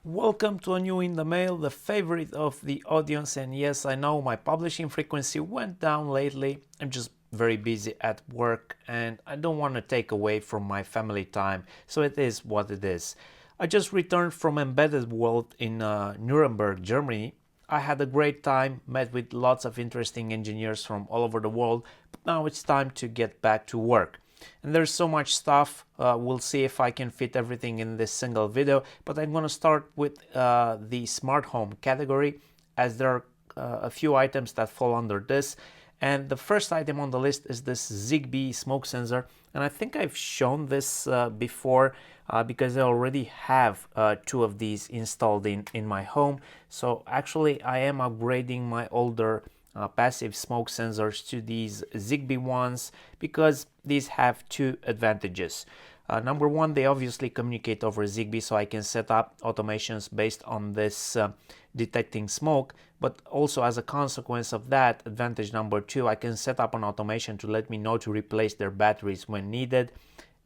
Welcome to a new In the Mail, the favorite of the audience. And yes, I know my publishing frequency went down lately. I'm just very busy at work and I don't want to take away from my family time, so it is what it is. I just returned from Embedded World in Nuremberg, Germany. I had a great time, met with lots of interesting engineers from all over the world, but now it's time to get back to work. And there's so much stuff, we'll see if I can fit everything in this single video, but I'm going to start with the smart home category, as there are a few items that fall under this. And the first item on the list is this Zigbee smoke sensor, and I think I've shown this before because I already have two of these installed in my home. So actually I am upgrading my older passive smoke sensors to these Zigbee ones because these have two advantages. Number one, they obviously communicate over Zigbee, so I can set up automations based on this detecting smoke, but also as a consequence of that, advantage number two, I can set up an automation to let me know to replace their batteries when needed,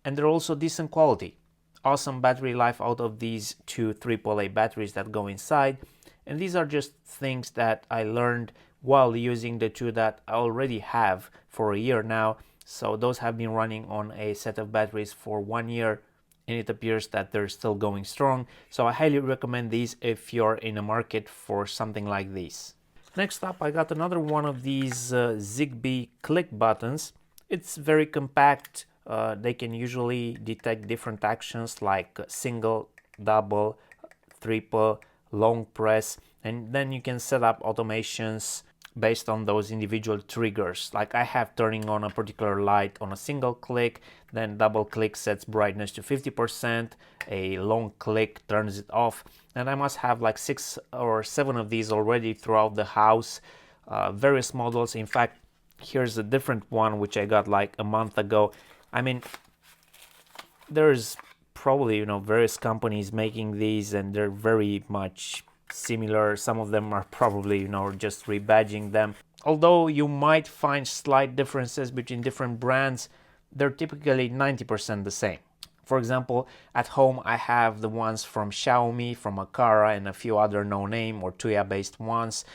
and they're also decent quality. Awesome battery life out of these two AAA batteries that go inside, and these are just things that I learned while using the two that I already have for a year now. So those have been running on a set of batteries for 1 year, and it appears that they're still going strong. So I highly recommend these if you're in a market for something like this. Next up, I got another one of these Zigbee click buttons. It's very compact. They can usually detect different actions like single, double, triple, long press, and then you can set up automations based on those individual triggers. Like I have turning on a particular light on a single click, then double click sets brightness to 50%, a long click turns it off, and I must have like 6 or 7 of these already throughout the house. Various models. In fact, here's a different one which I got like a month ago. I mean, there's probably various companies making these, and they're very much similar. Some of them are probably just rebadging them. Although you might find slight differences between different brands, they're typically 90% the same. For example, at home I have the ones from Xiaomi, from Aqara, and a few other no-name or Tuya based ones,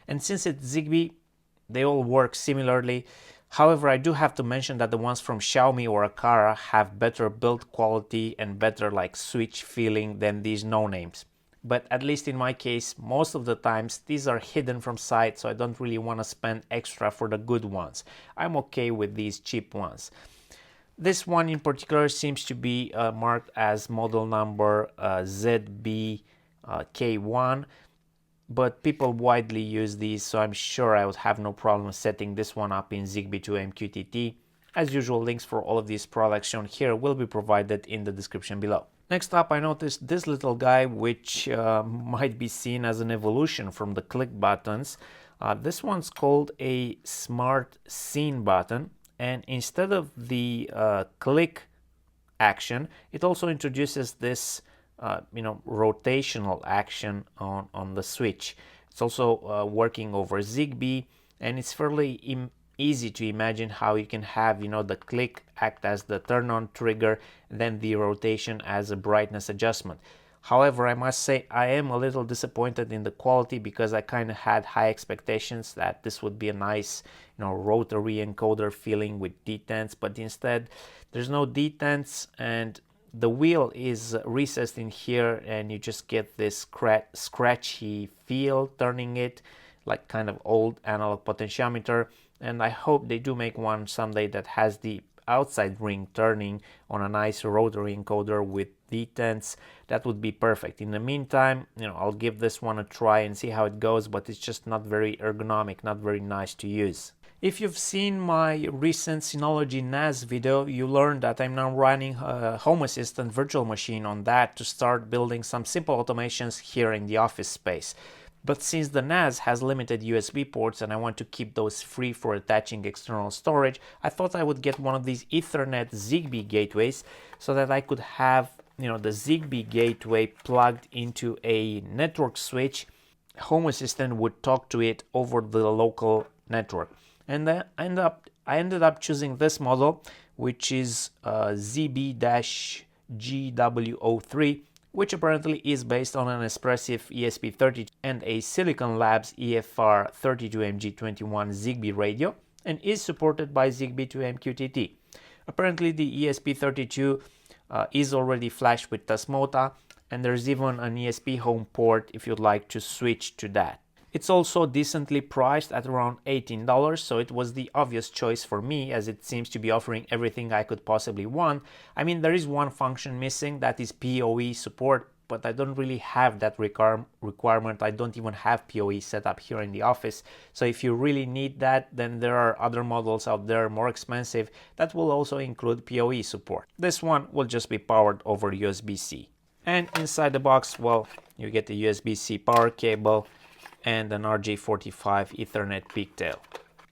and since it's Zigbee, they all work similarly. However, I do have to mention that the ones from Xiaomi or Aqara have better build quality and better like switch feeling than these no-names. But at least in my case, most of the times these are hidden from sight, so I don't really want to spend extra for the good ones. I'm okay with these cheap ones. This one in particular seems to be marked as model number ZBK1, but people widely use these, so I'm sure I would have no problem setting this one up in Zigbee to MQTT. As usual, links for all of these products shown here will be provided in the description below. Next up, I noticed this little guy, which might be seen as an evolution from the click buttons. This one's called a Smart Scene button, and instead of the click action, it also introduces this rotational action on the switch. It's also working over Zigbee, and it's fairly easy to imagine how you can have the click act as the turn on trigger, then the rotation as a brightness adjustment. However, I must say I am a little disappointed in the quality because I kind of had high expectations that this would be a nice rotary encoder feeling with detents, but instead there's no detents, and the wheel is recessed in here, and you just get this scratchy feel turning it, like kind of old analog potentiometer. And I hope they do make one someday that has the outside ring turning on a nice rotary encoder with detents. That would be perfect. In the meantime, I'll give this one a try and see how it goes, but it's just not very ergonomic, not very nice to use. If you've seen my recent Synology NAS video, you learned that I'm now running a Home Assistant virtual machine on that to start building some simple automations here in the office space. But since the NAS has limited USB ports and I want to keep those free for attaching external storage, I thought I would get one of these Ethernet Zigbee gateways so that I could have the Zigbee gateway plugged into a network switch. Home Assistant would talk to it over the local network. And I ended up choosing this model, which is ZB-GW03, which apparently is based on an Espressif ESP32 and a Silicon Labs EFR32MG21 Zigbee radio, and is supported by Zigbee to MQTT. Apparently the ESP32 is already flashed with Tasmota, and there's even an ESP home port if you'd like to switch to that. It's also decently priced at around $18, so it was the obvious choice for me, as it seems to be offering everything I could possibly want. I mean, there is one function missing, that is PoE support, but I don't really have that requirement. I don't even have PoE set up here in the office, so if you really need that, then there are other models out there more expensive that will also include PoE support. This one will just be powered over USB-C. And inside the box, well, you get the USB-C power cable and an RJ45 Ethernet pigtail.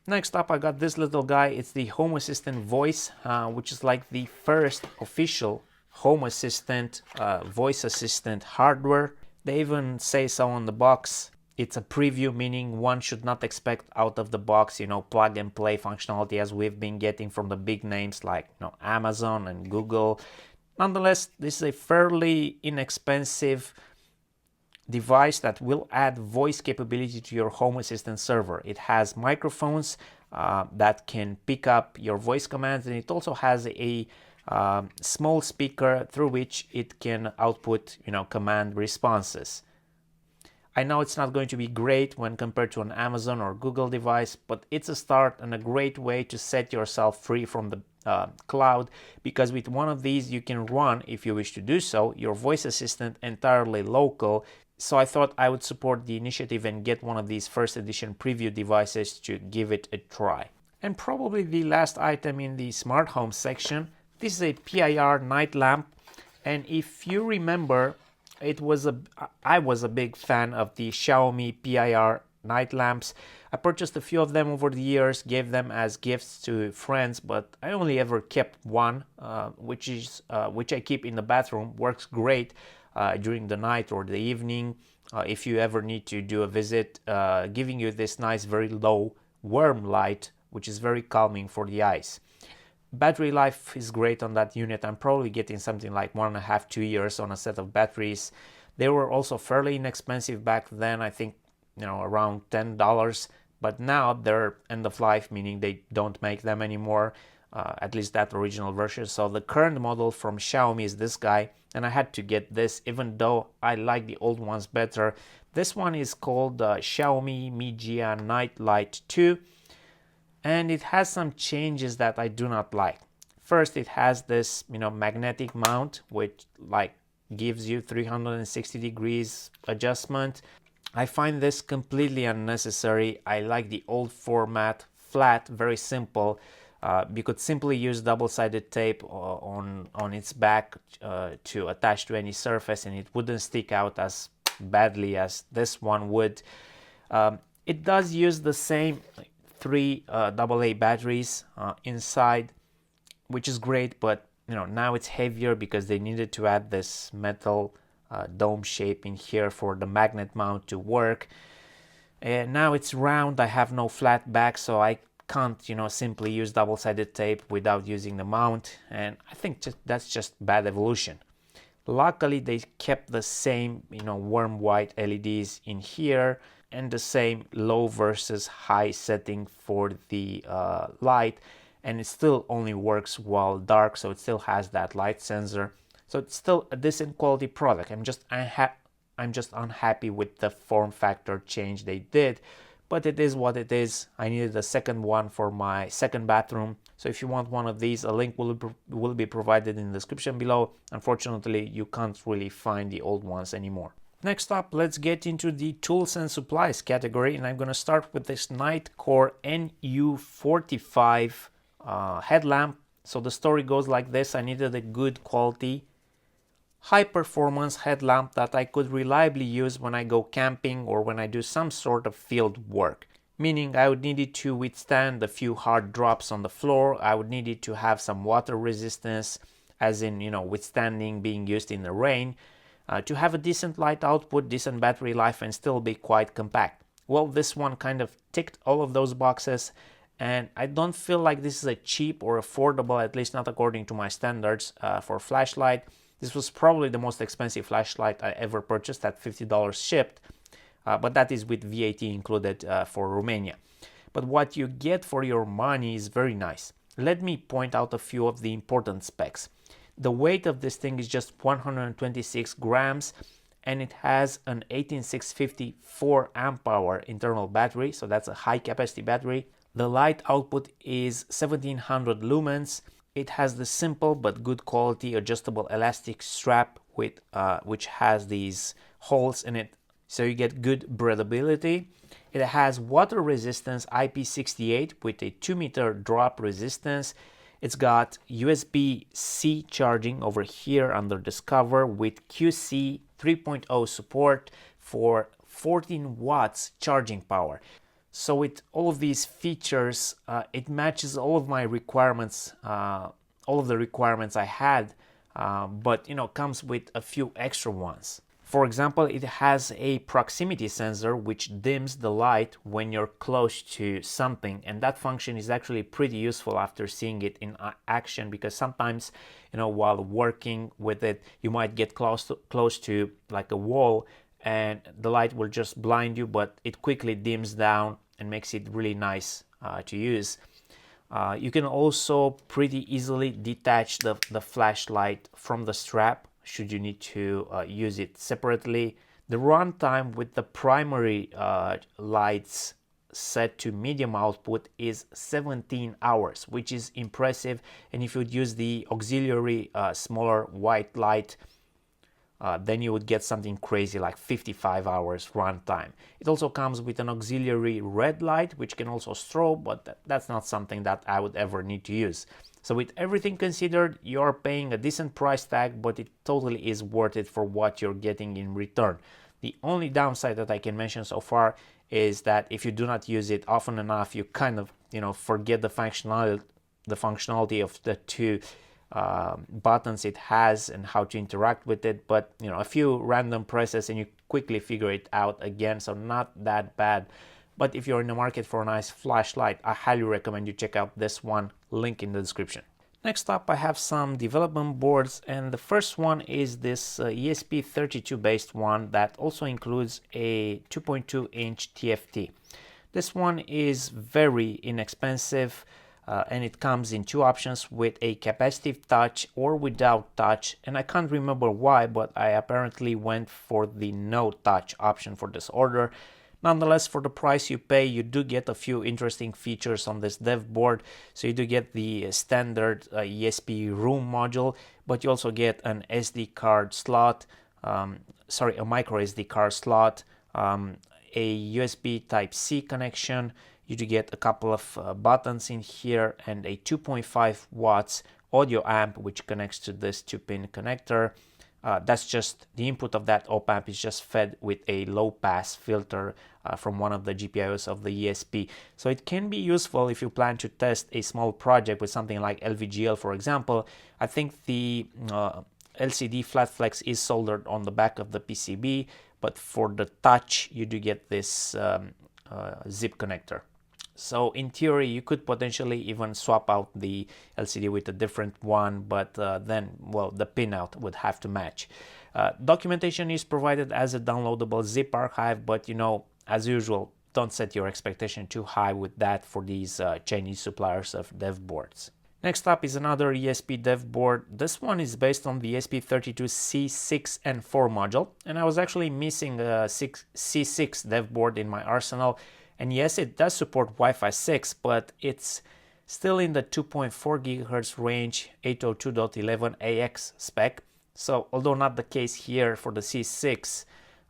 Next up, I got this little guy. It's the Home Assistant Voice, which is like the first official Home Assistant voice assistant hardware. They even say so on the box. It's a preview, meaning one should not expect out of the box, plug and play functionality as we've been getting from the big names like Amazon and Google. Nonetheless, this is a fairly inexpensive device that will add voice capability to your Home Assistant server. It has microphones that can pick up your voice commands, and it also has a small speaker through which it can output command responses. I know it's not going to be great when compared to an Amazon or Google device, but it's a start and a great way to set yourself free from the cloud, because with one of these you can run, if you wish to do so, your voice assistant entirely local. So I thought I would support the initiative and get one of these first edition preview devices to give it a try. And probably the last item in the smart home section, this is a PIR night lamp, and if you remember, I was a big fan of the Xiaomi PIR night lamps. I purchased a few of them over the years, gave them as gifts to friends, but I only ever kept one, which I keep in the bathroom. Works great during the night or the evening, if you ever need to do a visit, giving you this nice very low warm light, which is very calming for the eyes. Battery life is great on that unit. I'm probably getting something like 1.5 to 2 years on a set of batteries. They were also fairly inexpensive back then, I think around $10, but now they're end of life, meaning they don't make them anymore, at least that original version. So the current model from Xiaomi is this guy, and I had to get this even though I like the old ones better. This one is called Xiaomi Mijia Night Light 2, and it has some changes that I do not like. First, it has this magnetic mount, which gives you 360 degrees adjustment. I find this completely unnecessary. I like the old format, flat, very simple. You could simply use double-sided tape on its back to attach to any surface, and it wouldn't stick out as badly as this one would. It does use the same 3 AA batteries inside, which is great, but now it's heavier because they needed to add this metal dome shape in here for the magnet mount to work. And now it's round. I have no flat back, so I can't simply use double-sided tape without using the mount, and I think that's just bad evolution. Luckily they kept the same warm white LEDs in here and the same low versus high setting for the light, and it still only works while dark, so it still has that light sensor. So it's still a decent quality product. I'm just unhappy with the form factor change they did, but it is what it is. I needed a second one for my second bathroom, so if you want one of these, a link will be provided in the description below. Unfortunately, you can't really find the old ones anymore. Next up, let's get into the tools and supplies category, and I'm going to start with this Nitecore NU45 headlamp. So the story goes like this: I needed a good quality, high performance headlamp that I could reliably use when I go camping or when I do some sort of field work. Meaning I would need it to withstand a few hard drops on the floor. I would need it to have some water resistance, as in withstanding being used in the rain, to have a decent light output, decent battery life, and still be quite compact. Well, this one kind of ticked all of those boxes, and I don't feel like this is a cheap or affordable, at least not according to my standards, for flashlight. This was probably the most expensive flashlight I ever purchased at $50 shipped, but that is with VAT included for Romania. But what you get for your money is very nice. Let me point out a few of the important specs. The weight of this thing is just 126 grams, and it has an 18650 4 amp hour internal battery, so that's a high capacity battery. The light output is 1700 lumens. It has the simple but good quality adjustable elastic strap with which has these holes in it, so you get good breathability. It has water resistance IP68 with a 2-meter drop resistance. It's got USB-C charging over here under this cover with QC 3.0 support for 14 watts charging power. So with all of these features, it matches all of my requirements, all of the requirements I had, but comes with a few extra ones. For example, it has a proximity sensor which dims the light when you're close to something, and that function is actually pretty useful after seeing it in action, because sometimes while working with it you might get close to like a wall and the light will just blind you, but it quickly dims down and makes it really nice to use. You can also pretty easily detach the flashlight from the strap should you need to use it separately. The runtime with the primary lights set to medium output is 17 hours, which is impressive. And if you would use the auxiliary smaller white light, then you would get something crazy like 55 hours runtime. It also comes with an auxiliary red light, which can also strobe, but that's not something that I would ever need to use. So with everything considered, you're paying a decent price tag, but it totally is worth it for what you're getting in return. The only downside that I can mention so far is that if you do not use it often enough, you kind of forget the functionality of the two buttons it has and how to interact with it. But a few random presses and you quickly figure it out again, so not that bad. But if you're in the market for a nice flashlight, I highly recommend you check out this one, link in the description. Next up, I have some development boards, and the first one is this ESP32 based one that also includes a 2.2 inch TFT. This one is very inexpensive, and it comes in two options, with a capacitive touch or without touch, and I can't remember why, but I apparently went for the no touch option for this order. Nonetheless, for the price you pay, you do get a few interesting features on this dev board. So you do get the standard ESP room module, but you also get an SD card slot, a micro SD card slot, a USB Type-C connection. You do get a couple of buttons in here and a 2.5 watts audio amp which connects to this 2-pin connector. That's just the input of that op amp is just fed with a low pass filter from one of the GPIOs of the ESP. So it can be useful if you plan to test a small project with something like LVGL, for example. I think the LCD flat flex is soldered on the back of the PCB, but for the touch you do get this zip connector. So in theory, you could potentially even swap out the LCD with a different one, but then, well, the pinout would have to match. Documentation is provided as a downloadable zip archive, but as usual, don't set your expectation too high with that for these Chinese suppliers of dev boards. Next up is another ESP dev board. This one is based on the ESP32-C6 and 4 module, and I was actually missing a C6 dev board in my arsenal. And yes, it does support Wi-Fi 6, but it's still in the 2.4 GHz range 802.11ax spec. So although not the case here for the C6,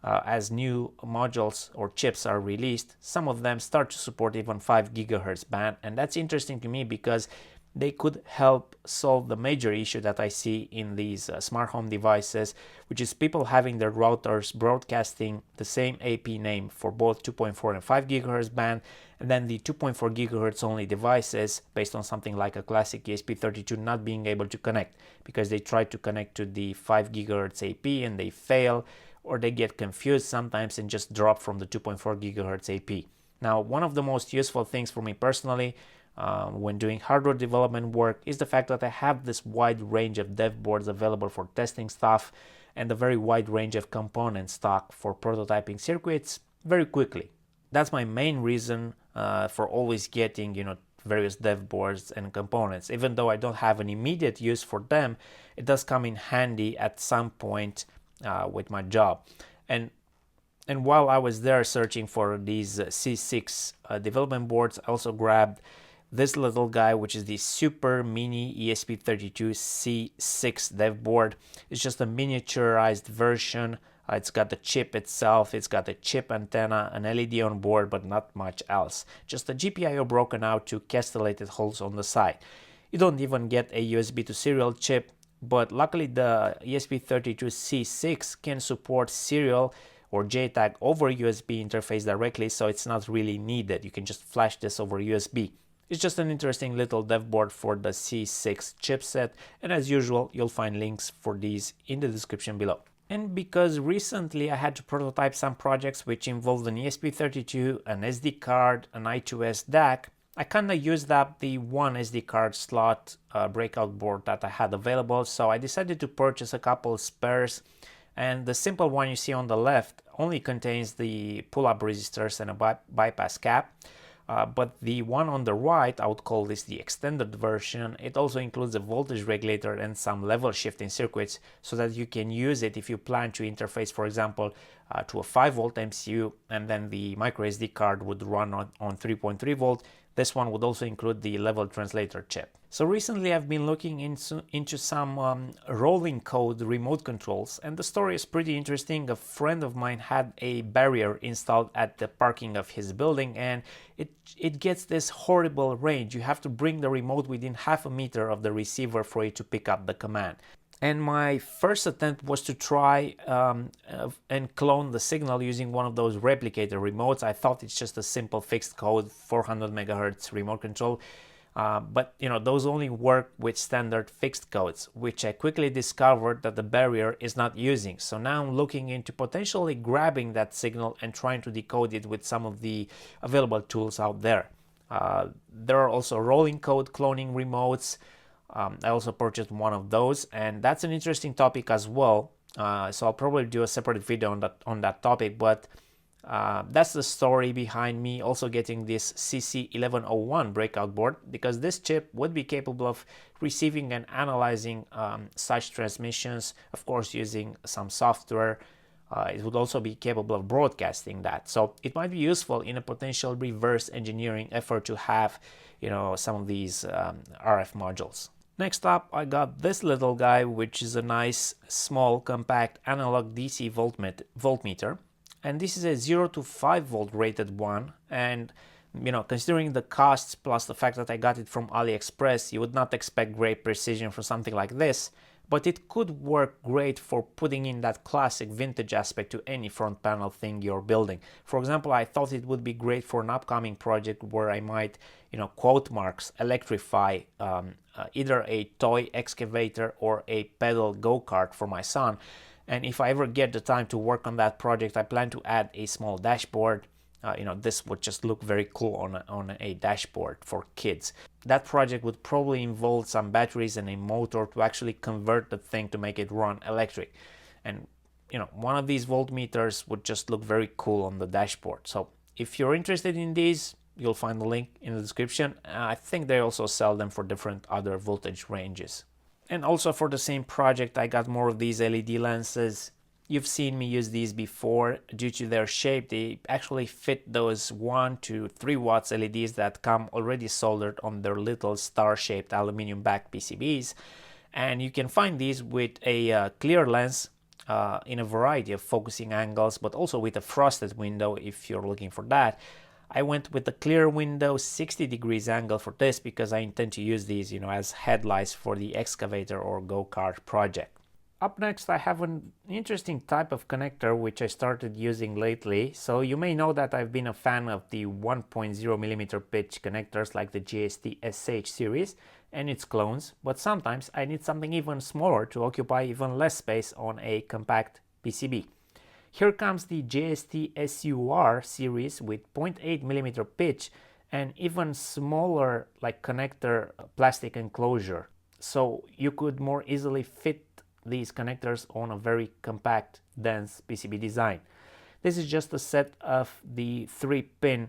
as new modules or chips are released, some of them start to support even 5 GHz band. And that's interesting to me because they could help solve the major issue that I see in these smart home devices, which is people having their routers broadcasting the same AP name for both 2.4 and 5 GHz band, and then the 2.4 GHz only devices, based on something like a classic ESP32, not being able to connect because they try to connect to the 5 GHz AP and they fail, or they get confused sometimes and just drop from the 2.4 GHz AP. Now, one of the most useful things for me personally when doing hardware development work is the fact that I have this wide range of dev boards available for testing stuff and a very wide range of component stock for prototyping circuits very quickly. That's my main reason for always getting, various dev boards and components. Even though I don't have an immediate use for them, it does come in handy at some point with my job. And while I was there searching for these C6 development boards, I also grabbed this little guy, which is the Super Mini ESP32-C6 dev board. It's just a miniaturized version. It's got the chip itself, it's got a chip antenna, an LED on board, but not much else. Just a GPIO broken out to castellated holes on the side. You don't even get a USB to serial chip, but luckily the ESP32-C6 can support serial or JTAG over USB interface directly, so it's not really needed. You can just flash this over USB. It's just an interesting little dev board for the C6 chipset, and as usual, you'll find links for these in the description below. And because recently I had to prototype some projects which involved an ESP32, an SD card, an I2S DAC, I kinda used up the one SD card slot breakout board that I had available, so I decided to purchase a couple spares. And the simple one you see on the left only contains the pull-up resistors and a bypass cap. But the one on the right, I would call this the extended version, it also includes a voltage regulator and some level shifting circuits so that you can use it if you plan to interface, for example, to a 5 volt MCU, and then the micro SD card would run on 3.3 volt. This one would also include the level translator chip. So recently I've been looking into some rolling code remote controls, and the story is pretty interesting. A friend of mine had a barrier installed at the parking of his building, and it gets this horrible range. You have to bring the remote within half a meter of the receiver for it to pick up the command. And my first attempt was to try and clone the signal using one of those replicator remotes. I thought it's just a simple fixed code 400 megahertz remote control. But those only work with standard fixed codes, which I quickly discovered that the barrier is not using. So now I'm looking into potentially grabbing that signal and trying to decode it with some of the available tools out there. There are also rolling code cloning remotes. I also purchased one of those, and that's an interesting topic as well. So I'll probably do a separate video on that topic, but that's the story behind me also getting this CC1101 breakout board, because this chip would be capable of receiving and analyzing such transmissions, of course using some software. It would also be capable of broadcasting that, so it might be useful in a potential reverse engineering effort to have some of these RF modules. Next up, I got this little guy, which is a nice, small, compact analog DC voltmeter. And this is a 0 to 5 volt rated one. And, considering the costs plus the fact that I got it from AliExpress, you would not expect great precision for something like this. But it could work great for putting in that classic vintage aspect to any front panel thing you're building. For example, I thought it would be great for an upcoming project where I might, quote marks, electrify either a toy excavator or a pedal go-kart for my son. And if I ever get the time to work on that project, I plan to add a small dashboard. This would just look very cool on a dashboard for kids. That project would probably involve some batteries and a motor to actually convert the thing to make it run electric. And one of these voltmeters would just look very cool on the dashboard. So if you're interested in these, you'll find the link in the description. I think they also sell them for different other voltage ranges. And also for the same project, I got more of these LED lenses. You've seen me use these before. Due to their shape, they actually fit those 1 to 3 watts LEDs that come already soldered on their little star-shaped aluminum back PCBs. And you can find these with a clear lens in a variety of focusing angles, but also with a frosted window if you're looking for that. I went with the clear window 60 degrees angle for this because I intend to use these, as headlights for the excavator or go-kart project. Up next, I have an interesting type of connector which I started using lately. So you may know that I've been a fan of the 1.0mm pitch connectors like the JST-SUR series and its clones, but sometimes I need something even smaller to occupy even less space on a compact PCB. Here comes the JST-SUR series with 0.8mm pitch, and even smaller like connector plastic enclosure. So you could more easily fit these connectors on a very compact, dense PCB design. This is just a set of the 3-pin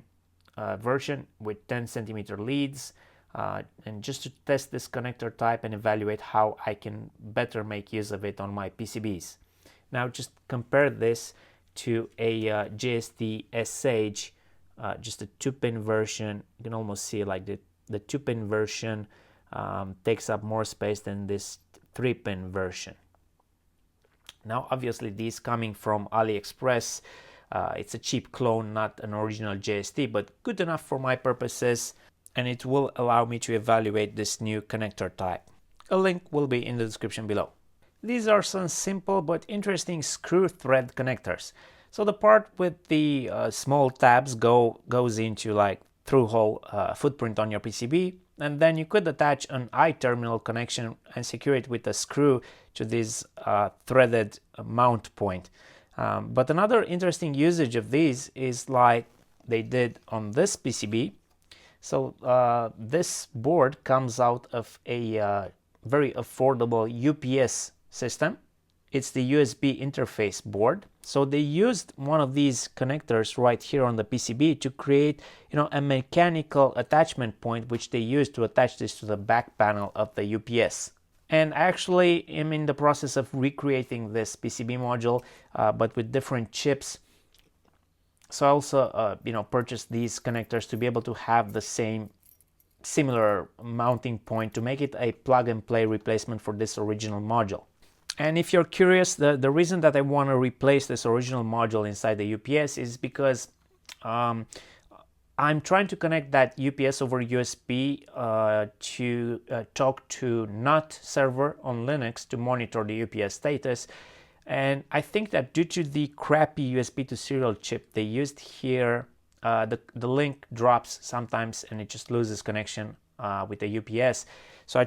version with 10 centimeter leads, and just to test this connector type and evaluate how I can better make use of it on my PCBs. Now just compare this to a JST-SUR, just a 2-pin version. You can almost see like the 2-pin version takes up more space than this 3-pin version. Now obviously these coming from AliExpress, it's a cheap clone, not an original JST, but good enough for my purposes, and it will allow me to evaluate this new connector type. A link will be in the description below. These are some simple but interesting screw thread connectors. So the part with the small tabs goes into like through-hole footprint on your PCB, and then you could attach an I-terminal connection and secure it with a screw to this threaded mount point. But another interesting usage of these is like they did on this PCB. So this board comes out of a very affordable UPS system. It's the USB interface board. So they used one of these connectors right here on the PCB to create, a mechanical attachment point, which they used to attach this to the back panel of the UPS. And actually, I'm in the process of recreating this PCB module, but with different chips. So I also, purchased these connectors to be able to have the similar mounting point to make it a plug-and-play replacement for this original module. And if you're curious, the reason that I want to replace this original module inside the UPS is because I'm trying to connect that UPS over USB to talk to NUT server on Linux to monitor the UPS status. And I think that due to the crappy USB to serial chip they used here, the link drops sometimes and it just loses connection with the UPS. So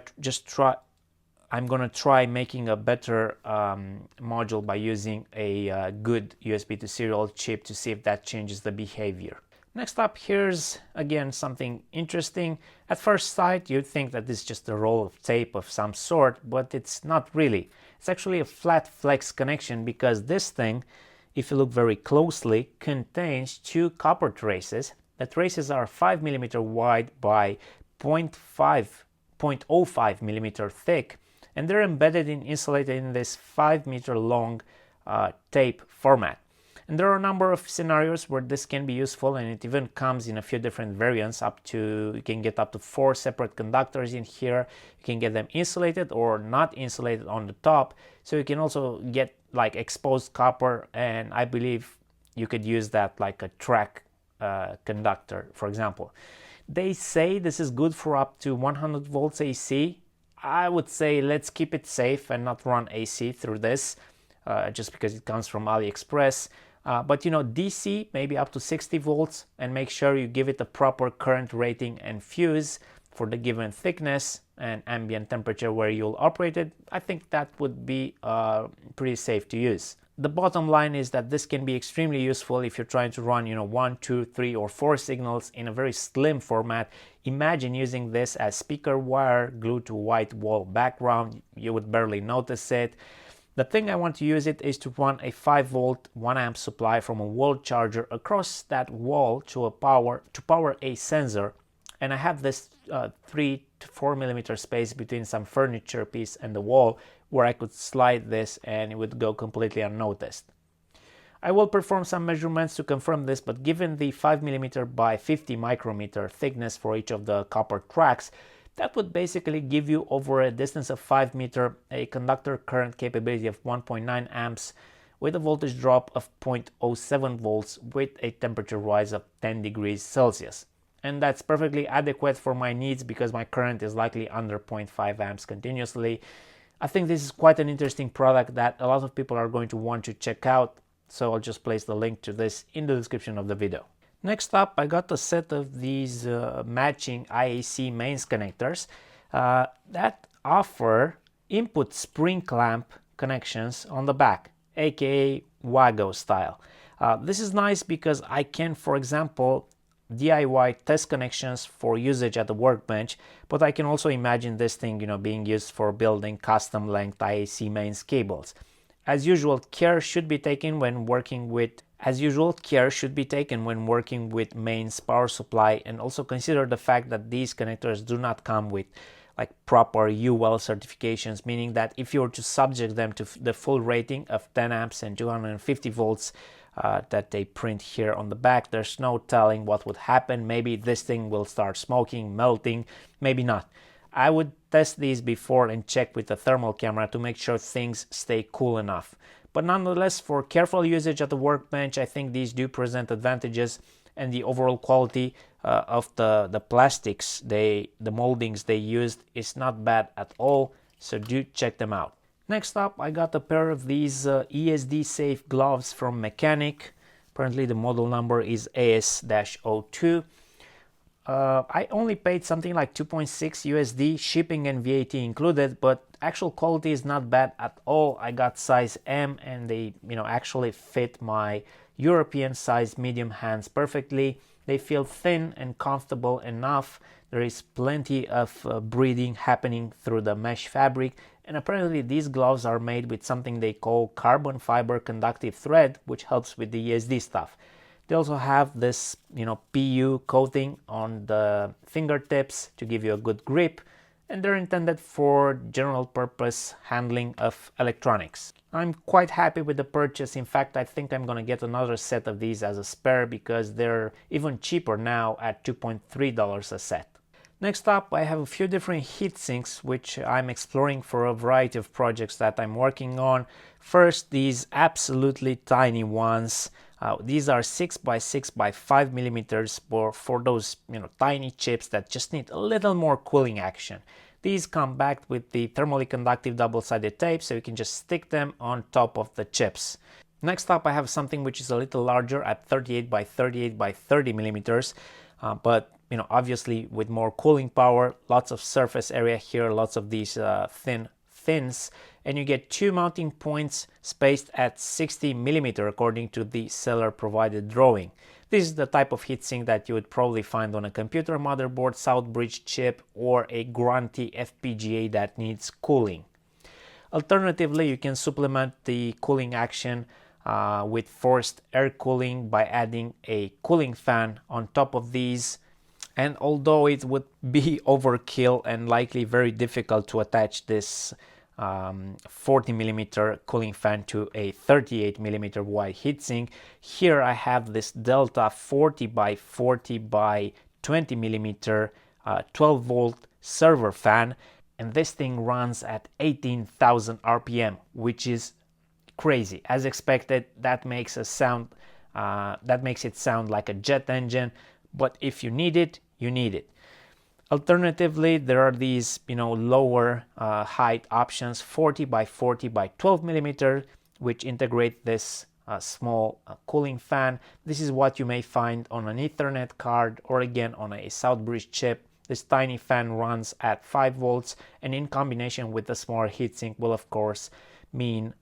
I'm gonna try making a better module by using a good USB to serial chip to see if that changes the behavior. Next up, here's again something interesting. At first sight, you'd think that this is just a roll of tape of some sort, but it's not really. It's actually a flat flex connection, because this thing, if you look very closely, contains 2 copper traces. The traces are 5 mm wide by 0.05 mm thick, and they're embedded and insulated in this 5 meter long tape format. And there are a number of scenarios where this can be useful, and it even comes in a few different variants. You can get up to 4 separate conductors in here. You can get them insulated or not insulated on the top. So you can also get like exposed copper, and I believe you could use that like a track conductor, for example. They say this is good for up to 100 volts AC. I would say let's keep it safe and not run AC through this, just because it comes from AliExpress. But DC maybe up to 60 volts, and make sure you give it a proper current rating and fuse for the given thickness and ambient temperature where you'll operate it. I think that would be pretty safe to use. The bottom line is that this can be extremely useful if you're trying to run 1, 2, 3 or 4 signals in a very slim format. Imagine using this as speaker wire glued to a white wall background. You would barely notice it. The thing I want to use it is to run a 5 volt 1 amp supply from a wall charger across that wall to power a sensor, and I have this 3 to 4 millimeter space between some furniture piece and the wall where I could slide this and it would go completely unnoticed. I will perform some measurements to confirm this, but given the 5 millimeter by 50 micrometer thickness for each of the copper tracks, that would basically give you over a distance of 5 meters a conductor current capability of 1.9 amps with a voltage drop of 0.07 volts with a temperature rise of 10 degrees Celsius. And that's perfectly adequate for my needs because my current is likely under 0.5 amps continuously. I think this is quite an interesting product that a lot of people are going to want to check out, so I'll just place the link to this in the description of the video. Next up, I got a set of these matching IAC mains connectors that offer input spring clamp connections on the back, aka WAGO style. This is nice because I can, for example, DIY test connections for usage at the workbench, but I can also imagine this thing, being used for building custom length IAC mains cables. As usual, care should be taken when working with mains power supply, and also consider the fact that these connectors do not come with like proper UL certifications, meaning that if you were to subject them to the full rating of 10 amps and 250 volts that they print here on the back, there's no telling what would happen. Maybe this thing will start smoking, melting, maybe not. I would test these before and check with the thermal camera to make sure things stay cool enough. But nonetheless, for careful usage at the workbench, I think these do present advantages, and the overall quality of the plastics, the moldings they used is not bad at all, so do check them out. Next up, I got a pair of these ESD safe gloves from Mechanic. Apparently the model number is AS-02. I only paid something like 2.6 USD, shipping and VAT included, but actual quality is not bad at all. I got size M, and they actually fit my European size medium hands perfectly. They feel thin and comfortable enough. There is plenty of breathing happening through the mesh fabric, and apparently these gloves are made with something they call carbon fiber conductive thread, which helps with the ESD stuff. They also have this PU coating on the fingertips to give you a good grip, and they're intended for general purpose handling of electronics. I'm quite happy with the purchase. In fact, I think I'm gonna get another set of these as a spare because they're even cheaper now at $2.3 a set. Next up, I have a few different heat sinks which I'm exploring for a variety of projects that I'm working on. First, these absolutely tiny ones. These are 6 by 6 by 5 millimeters for those tiny chips that just need a little more cooling action. These come backed with the thermally conductive double-sided tape, so you can just stick them on top of the chips. Next up, I have something which is a little larger at 38 by 38 by 30 millimeters, but obviously with more cooling power, lots of surface area here, lots of these fins, and you get two mounting points spaced at 60 millimeter according to the seller provided drawing. This is the type of heatsink that you would probably find on a computer motherboard, Southbridge chip, or a grunty FPGA that needs cooling. Alternatively, you can supplement the cooling action with forced air cooling by adding a cooling fan on top of these. And although it would be overkill and likely very difficult to attach this 40 millimeter cooling fan to a 38 millimeter wide heatsink, here I have this Delta 40 by 40 by 20 millimeter 12 volt server fan, and this thing runs at 18,000 RPM, which is crazy. As expected, that makes it sound like a jet engine, but if you need it, you need it. Alternatively, there are these lower height options, 40 by 40 by 12 millimeter, which integrate this small cooling fan. This is what you may find on an Ethernet card or again on a Southbridge chip. This tiny fan runs at 5 volts, and in combination with the smaller heatsink will of course mean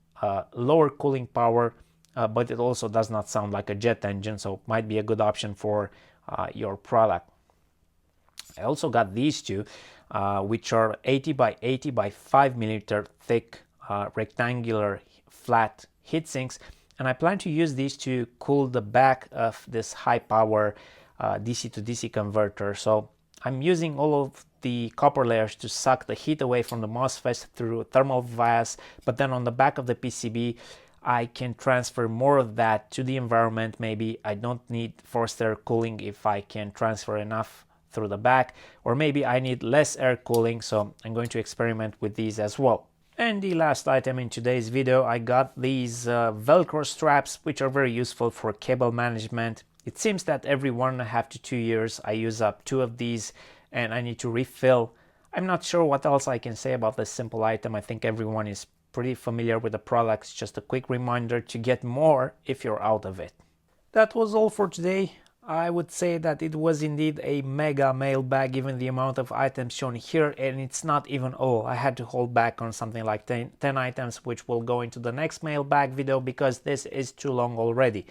lower cooling power, but it also does not sound like a jet engine, so might be a good option for your product. I also got these two, which are 80 by 80 by 5 millimeter thick rectangular flat heatsinks, and I plan to use these to cool the back of this high power DC to DC converter. So I'm using all of the copper layers to suck the heat away from the MOSFETs through thermal vias, but then on the back of the PCB I can transfer more of that to the environment. Maybe I don't need forced air cooling if I can transfer enough through the back, or maybe I need less air cooling, so I'm going to experiment with these as well. And the last item in today's video, I got these Velcro straps, which are very useful for cable management. It seems that every 1.5 to 2 years I use up 2 of these and I need to refill. I'm not sure what else I can say about this simple item. I think everyone is pretty familiar with the products. Just a quick reminder to get more if you're out of it. That was all for today. I would say that it was indeed a mega mailbag given the amount of items shown here, and it's not even all. I had to hold back on something like 10 items, which will go into the next mailbag video because this is too long already.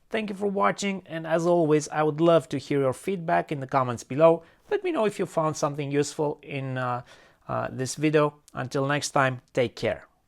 Thank you for watching, and as always, I would love to hear your feedback in the comments below. Let me know if you found something useful in this video. Until next time, take care.